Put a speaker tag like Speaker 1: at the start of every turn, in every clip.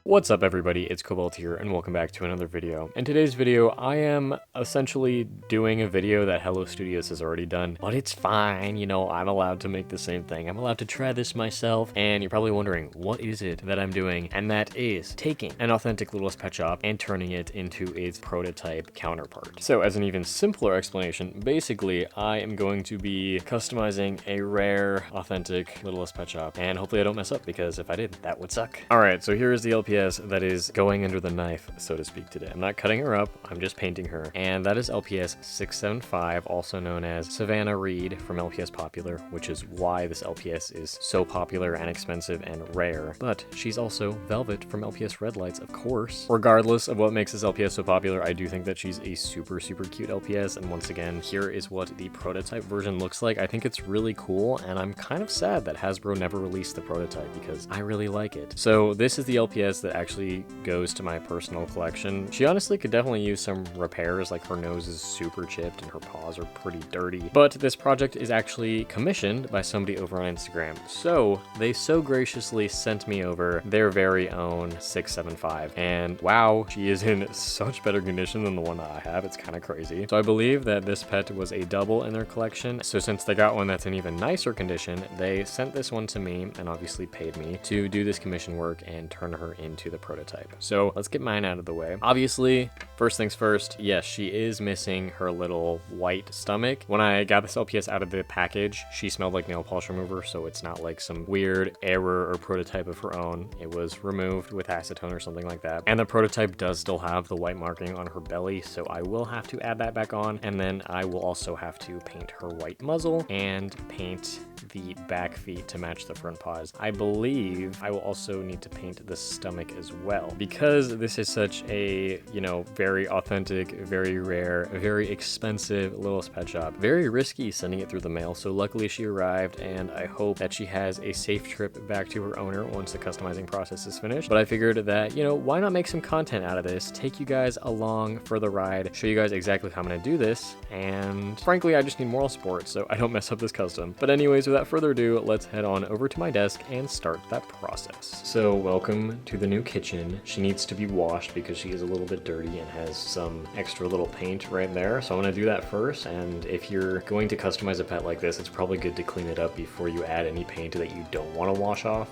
Speaker 1: What's up everybody, it's Cobalt here and welcome back to another video. In today's video, I am essentially doing a video that Hello Studios has already done, but it's fine, you know, I'm allowed to make the same thing. I'm allowed to try this myself, and you're probably wondering, what is it that I'm doing? And that is taking an authentic Littlest Pet Shop and turning it into its prototype counterpart. So as an even simpler explanation, basically, I am going to be customizing a rare, authentic Littlest Pet Shop, and hopefully I don't mess up, because if I did, that would suck. Alright, so here is the LPS that is going under the knife, so to speak, today. I'm not cutting her up, I'm just painting her. And that is LPS 675, also known as Savannah Reed from LPS Popular, which is why this LPS is so popular and expensive and rare. But she's also Velvet from LPS Red Lights, of course. Regardless of what makes this LPS so popular, I do think that she's a super cute LPS, and once again, here is what the prototype version looks like. I think it's really cool, and I'm kind of sad that Hasbro never released the prototype because I really like it. So this is the LPS that actually goes to my personal collection. She honestly could definitely use some repairs, like her nose is super chipped and her paws are pretty dirty. But this project is actually commissioned by somebody over on Instagram. So they so graciously sent me over their very own 675. And wow, she is in such better condition than the one that I have. It's kind of crazy. So I believe that this pet was a double in their collection. So since they got one that's in even nicer condition, they sent this one to me and obviously paid me to do this commission work and turn her into the prototype. So let's get mine out of the way. Obviously, first things first, yes, she is missing her little white stomach. When I got this LPS out of the package, she smelled like nail polish remover, so it's not like some weird error or prototype of her own. It was removed with acetone or something like that. And the prototype does still have the white marking on her belly, so I will have to add that back on. And then I will also have to paint her white muzzle and paint the back feet to match the front paws. I believe I will also need to paint the stomach as well, because this is such a, you know, very authentic, very rare, very expensive Littlest Pet Shop. Very risky sending it through the mail, so luckily she arrived, and I hope that she has a safe trip back to her owner once the customizing process is finished. But I figured that, you know, why not make some content out of this, take you guys along for the ride, show you guys exactly how I'm gonna do this, and frankly, I just need moral support so I don't mess up this custom. But anyways, without further ado, let's head on over to my desk and start that process. So welcome to the new kitchen. She needs to be washed because she is a little bit dirty and has some extra little paint right there. So I'm gonna do that first, and if you're going to customize a pet like this, it's probably good to clean it up before you add any paint that you don't want to wash off.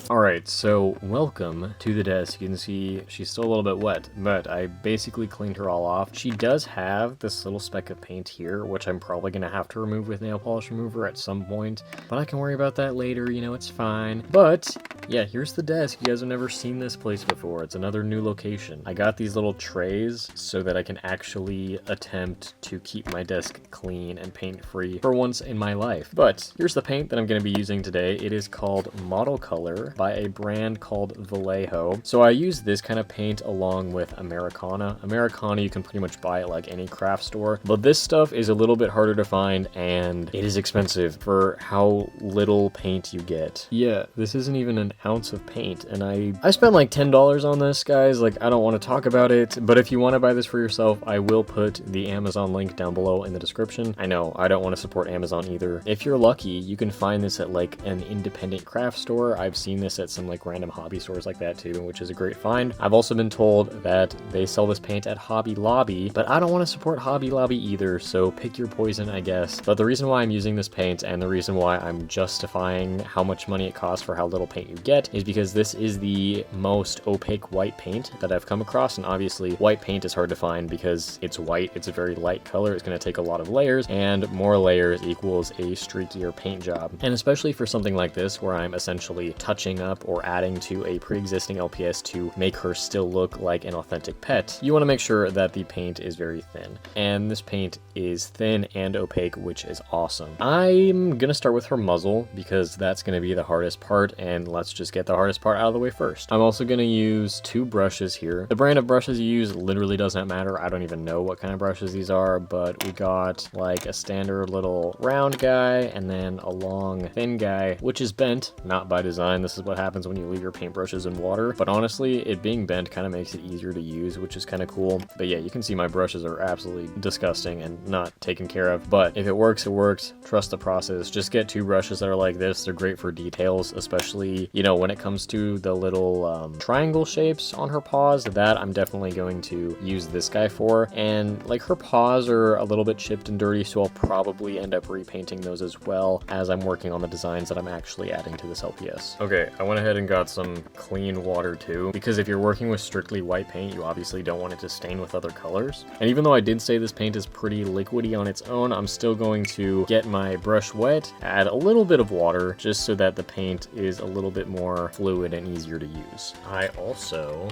Speaker 1: Alright, so welcome to the desk. You can see she's still a little bit wet, but I basically cleaned her all off. She does have this little speck of paint here, which I'm probably going to have to remove with nail polish remover at some point, but I can worry about that later, you know, it's fine. But yeah, here's the desk. You guys have never seen this place before. It's another new location. I got these little trays so that I can actually attempt to keep my desk clean and paint free for once in my life. But here's the paint that I'm going to be using today. It is called Model Color by a brand called Vallejo. So I use this kind of paint along with Americana. Americana, you can pretty much buy at like any craft store, but this stuff is a little bit harder to find and it is expensive for how little paint you get. Yeah, this isn't even an ounce of paint, and I spent like $10 on this, guys. Like, I don't want to talk about it, but if you want to buy this for yourself, I will put the Amazon link down below in the description. I know, I don't want to support Amazon either. If you're lucky, you can find this at like an independent craft store. I've seen this at some like random hobby stores like that too, which is a great find. I've also been told that they sell this paint at Hobby Lobby, but I don't want to support Hobby Lobby either, so pick your poison, I guess. But the reason why I'm using this paint and the reason why I'm justifying how much money it costs for how little paint you get is because this is the most opaque white paint that I've come across, and obviously white paint is hard to find because it's white, it's a very light color, it's going to take a lot of layers, and more layers equals a streakier paint job. And especially for something like this where I'm essentially touching up or adding to a pre-existing LPS to make her still look like an authentic pet, you want to make sure that the paint is very thin. And this paint is thin and opaque, which is awesome. I'm gonna start with her muzzle because that's gonna be the hardest part, and let's just get the hardest part out of the way first. I'm also going to use 2 brushes here. The brand of brushes you use literally doesn't matter. I don't even know what kind of brushes these are, but we got like a standard little round guy and then a long thin guy, which is bent, not by design. This is what happens when you leave your paintbrushes in water, but honestly, it being bent kind of makes it easier to use, which is kind of cool. But yeah, you can see my brushes are absolutely disgusting and not taken care of, but if it works, it works. Trust the process. Just get 2 brushes that are like this. They're great for details, especially, you know, when it comes to the little triangle shapes on her paws. That I'm definitely going to use this guy for. And like her paws are a little bit chipped and dirty, so I'll probably end up repainting those as well as I'm working on the designs that I'm actually adding to this LPS. Okay, I went ahead and got some clean water too, because if you're working with strictly white paint, you obviously don't want it to stain with other colors. And even though I did say this paint is pretty liquidy on its own, I'm still going to get my brush wet, add a little bit of water, just so that the paint is a little bit more fluid and easier to use. I also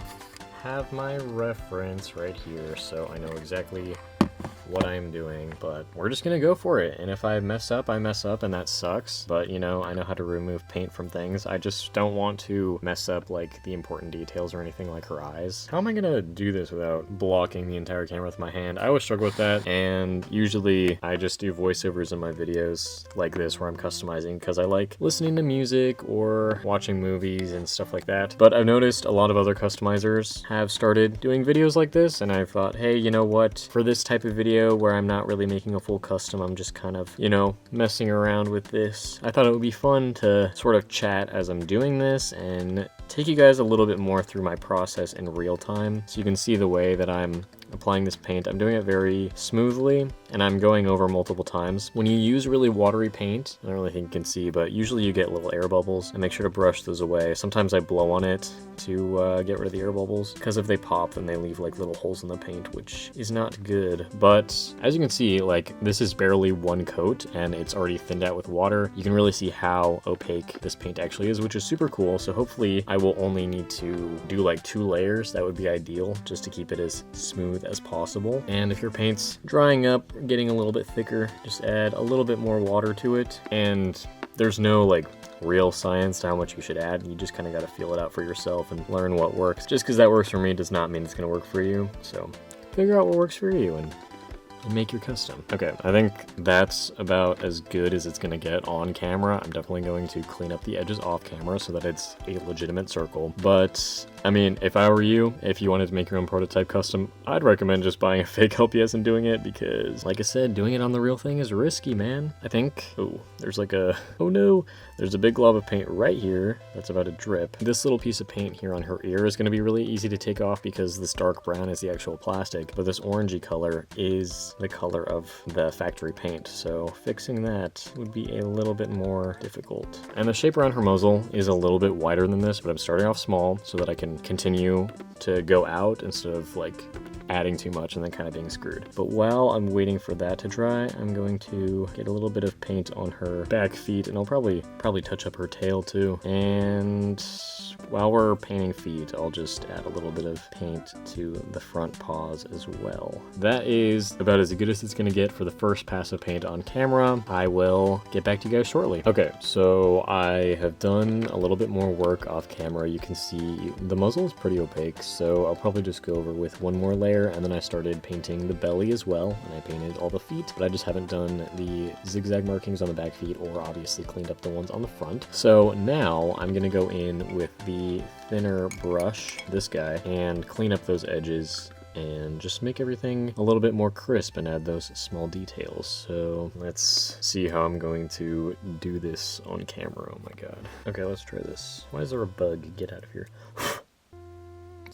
Speaker 1: have my reference right here, so I know exactly what I'm doing, but we're just gonna go for it. And if I mess up, I mess up, and that sucks. But you know, I know how to remove paint from things. I just don't want to mess up like the important details or anything like her eyes. How am I gonna do this without blocking the entire camera with my hand? I always struggle with that, and usually I just do voiceovers in my videos like this where I'm customizing because I like listening to music or watching movies and stuff like that. But I've noticed a lot of other customizers have started doing videos like this, and I thought, hey, you know what? For this type of video where I'm not really making a full custom, I'm just kind of, you know, messing around with this. I thought it would be fun to sort of chat as I'm doing this and take you guys a little bit more through my process in real time so you can see the way that I'm applying this paint. I'm doing it very smoothly and I'm going over multiple times. When you use really watery paint, I don't really think you can see, but usually you get little air bubbles, and make sure to brush those away. Sometimes I blow on it to get rid of the air bubbles, because if they pop, then they leave like little holes in the paint, which is not good. But as you can see, like this is barely 1 coat and it's already thinned out with water. You can really see how opaque this paint actually is, which is super cool. So hopefully I will only need to do like 2 layers. That would be ideal, just to keep it as smooth as possible. And if your paint's drying up, getting a little bit thicker, just add a little bit more water to it. And there's no like real science to how much you should add. You just kind of got to feel it out for yourself and learn what works. Just because that works for me does not mean it's going to work for you. So figure out what works for you and make your custom. Okay, I think that's about as good as it's gonna get on camera. I'm definitely going to clean up the edges off camera so that it's a legitimate circle. But I mean, if I were you, if you wanted to make your own prototype custom, I'd recommend just buying a fake LPS and doing it, because like I said, doing it on the real thing is risky, man. I think, oh, there's like a, oh no, there's a big glob of paint right here that's about to drip. This little piece of paint here on her ear is gonna be really easy to take off because this dark brown is the actual plastic, but this orangey color is the color of the factory paint, so fixing that would be a little bit more difficult. And the shape around her muzzle is a little bit wider than this, but I'm starting off small so that I can continue to go out instead of like adding too much and then kind of being screwed. But while I'm waiting for that to dry, I'm going to get a little bit of paint on her back feet, and I'll probably touch up her tail too. And while we're painting feet, I'll just add a little bit of paint to the front paws as well. That is about as good as it's gonna get for the first pass of paint on camera. I will get back to you guys shortly. Okay, so I have done a little bit more work off camera. You can see the muzzle is pretty opaque, so I'll probably just go over with 1 more layer, and then I started painting the belly as well, and I painted all the feet, but I just haven't done the zigzag markings on the back feet or obviously cleaned up the ones on the front. So now I'm gonna go in with the thinner brush, this guy, and clean up those edges and just make everything a little bit more crisp and add those small details. So let's see how I'm going to do this on camera. Oh my god. Okay, let's try this. Why is there a bug? Get out of here.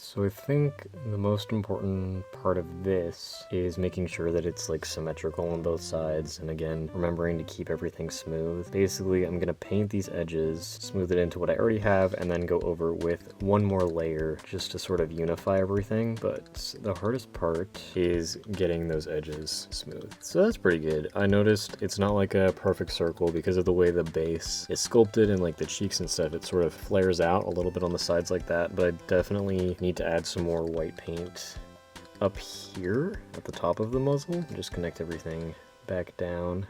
Speaker 1: So I think the most important part of this is making sure that it's like symmetrical on both sides, and again, remembering to keep everything smooth. Basically, I'm gonna paint these edges, smooth it into what I already have, and then go over with 1 more layer just to sort of unify everything. But the hardest part is getting those edges smooth. So that's pretty good. I noticed it's not like a perfect circle because of the way the base is sculpted, and like the cheeks and stuff, it sort of flares out a little bit on the sides like that, but I definitely need to add some more white paint up here at the top of the muzzle and just connect everything back down.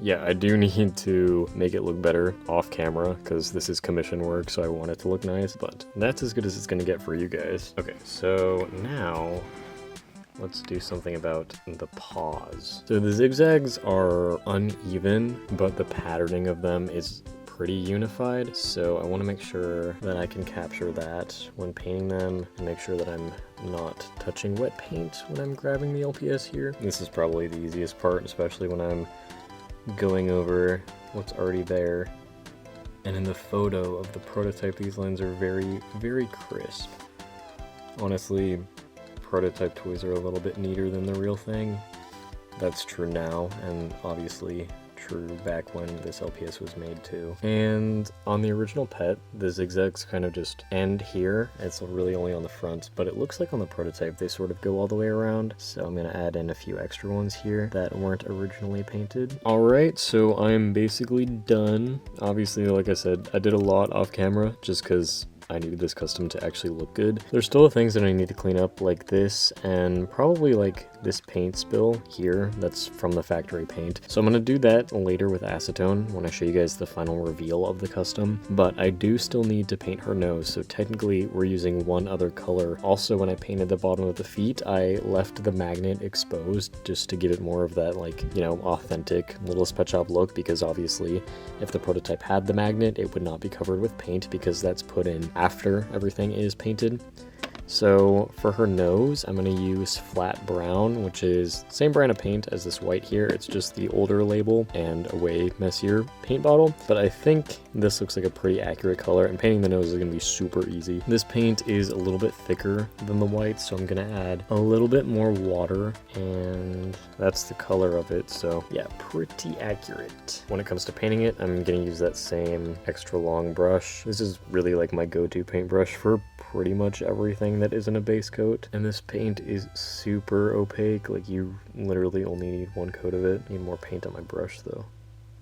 Speaker 1: yeah, I do need to make it look better off camera because this is commission work, so I want it to look nice, but that's as good as it's gonna get for you guys. Okay, so now let's do something about the paws. So the zigzags are uneven, but the patterning of them is pretty unified, so I want to make sure that I can capture that when painting them and make sure that I'm not touching wet paint when I'm grabbing the LPS here. This is probably the easiest part, especially when I'm going over what's already there. And in the photo of the prototype, these lines are very, very crisp. Honestly, prototype toys are a little bit neater than the real thing. That's true now, and obviously true back when this LPS was made too. And on the original pet, the zigzags kind of just end here. It's really only on the front, but it looks like on the prototype they sort of go all the way around. So I'm gonna add in a few extra ones here that weren't originally painted. Alright, so I'm basically done. Obviously, like I said, I did a lot off camera just because I needed this custom to actually look good. There's still things that I need to clean up, like this, and probably like this paint spill here that's from the factory paint. So I'm gonna do that later with acetone when I show you guys the final reveal of the custom, but I do still need to paint her nose, so technically we're using one other color. Also, when I painted the bottom of the feet, I left the magnet exposed just to give it more of that, like, you know, authentic Littlest Pet Shop look, because obviously if the prototype had the magnet, it would not be covered with paint because that's put in after everything is painted. So for her nose, I'm going to use flat brown, which is the same brand of paint as this white here. It's just the older label and a way messier paint bottle. But I think this looks like a pretty accurate color, and painting the nose is going to be super easy. This paint is a little bit thicker than the white, so I'm going to add a little bit more water, and that's the color of it. So yeah, pretty accurate. When it comes to painting it, I'm going to use that same extra long brush. This is really like my go-to paintbrush for pretty much everything that isn't a base coat. And this paint is super opaque, like you literally only need one coat of it. Need more paint on my brush though.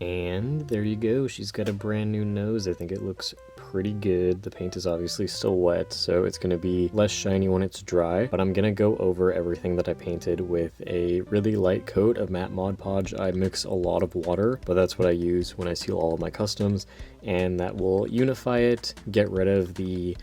Speaker 1: And there you go, she's got a brand new nose. I think it looks pretty good. The paint is obviously still wet, so it's going to be less shiny when it's dry, but I'm going to go over everything that I painted with a really light coat of matte Mod Podge. I mix a lot of water, but that's what I use when I seal all of my customs, and that will unify it, get rid of the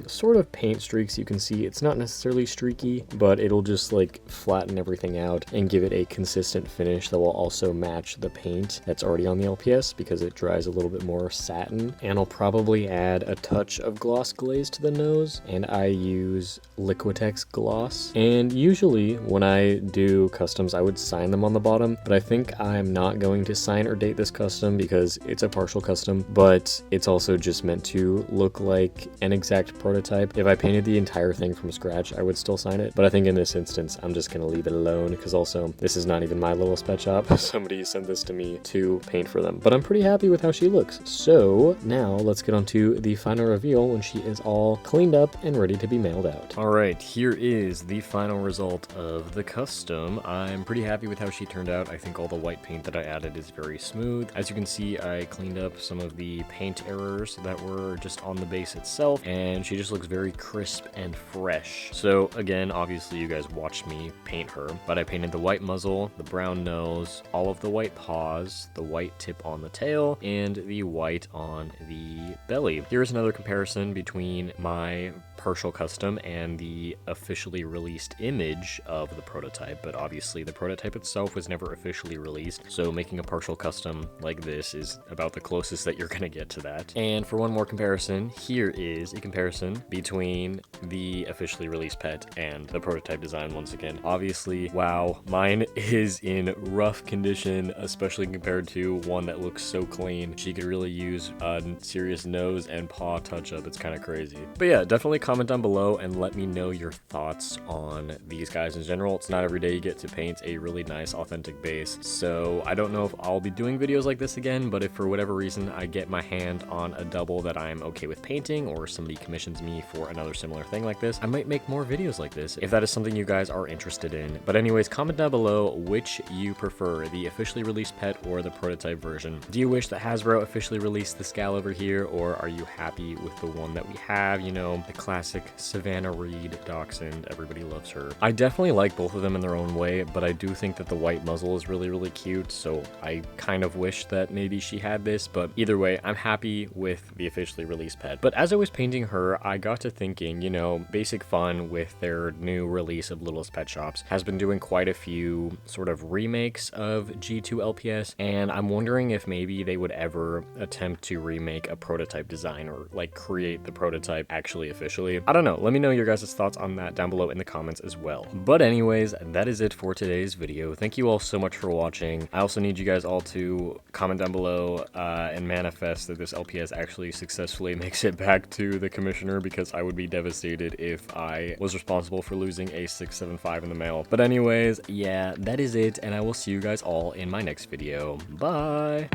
Speaker 1: sort of paint streaks you can see. It's not necessarily streaky, but it'll just like flatten everything out and give it a consistent finish that will also match the paint that's already on the LPS because it dries a little bit more satin. And I'll probably add a touch of gloss glaze to the nose, and I use Liquitex gloss. And usually when I do customs, I would sign them on the bottom, but I think I'm not going to sign or date this custom because it's a partial custom, but it's also just meant to look like an exact prototype. If I painted the entire thing from scratch, I would still sign it, but I think in this instance, I'm just gonna leave it alone because also this is not even my Littlest Pet Shop. Somebody sent this to me to paint for them, but I'm pretty happy with how she looks. So now let's get on to the final reveal when she is all cleaned up and ready to be mailed out. All right, here is the final result of the custom. I'm pretty happy with how she turned out. I think all the white paint that I added is very smooth. As you can see, I cleaned up some of the paint errors that were just on the base itself, and she just looks very crisp and fresh. So again, obviously you guys watched me paint her, but I painted the white muzzle, the brown nose, all of the white paws, the white tip on the tail, and the white on the belly. Here's another comparison between my partial custom and the officially released image of the prototype, but obviously the prototype itself was never officially released, so making a partial custom like this is about the closest that you're gonna get to that. And for one more comparison, here is a comparison between the officially released pet and the prototype design once again. Obviously, wow, mine is in rough condition, especially compared to one that looks so clean. She could really use a serious nose and paw touch-up. It's kind of crazy. But yeah, definitely comment down below and let me know your thoughts on these guys in general. It's not every day you get to paint a really nice authentic base, so I don't know if I'll be doing videos like this again, but if for whatever reason I get my hand on a double that I'm okay with painting, or somebody commissions me for another similar thing like this, I might make more videos like this if that is something you guys are interested in. But anyways, comment down below which you prefer, the officially released pet or the prototype version. Do you wish that Hasbro officially released this gal over here, or are you happy with the one that we have? You know, the classic Savannah Reed Dachshund, everybody loves her. I definitely like both of them in their own way, but I do think that the white muzzle is really, really cute, so I kind of wish that maybe she had this, but either way, I'm happy with the officially released pet. But as I was painting her, I got to thinking, you know, Basic Fun with their new release of Littlest Pet Shops has been doing quite a few sort of remakes of G2 LPS, and I'm wondering if maybe they would ever attempt to remake a prototype design or like create the prototype actually officially. I don't know. Let me know your guys' thoughts on that down below in the comments as well. But anyways, that is it for today's video. Thank you all so much for watching. I also need you guys all to comment down below and manifest that this LPS actually successfully makes it back to the commissioner, because I would be devastated if I was responsible for losing a 675 in the mail. But anyways, yeah, that is it, and I will see you guys all in my next video. Bye!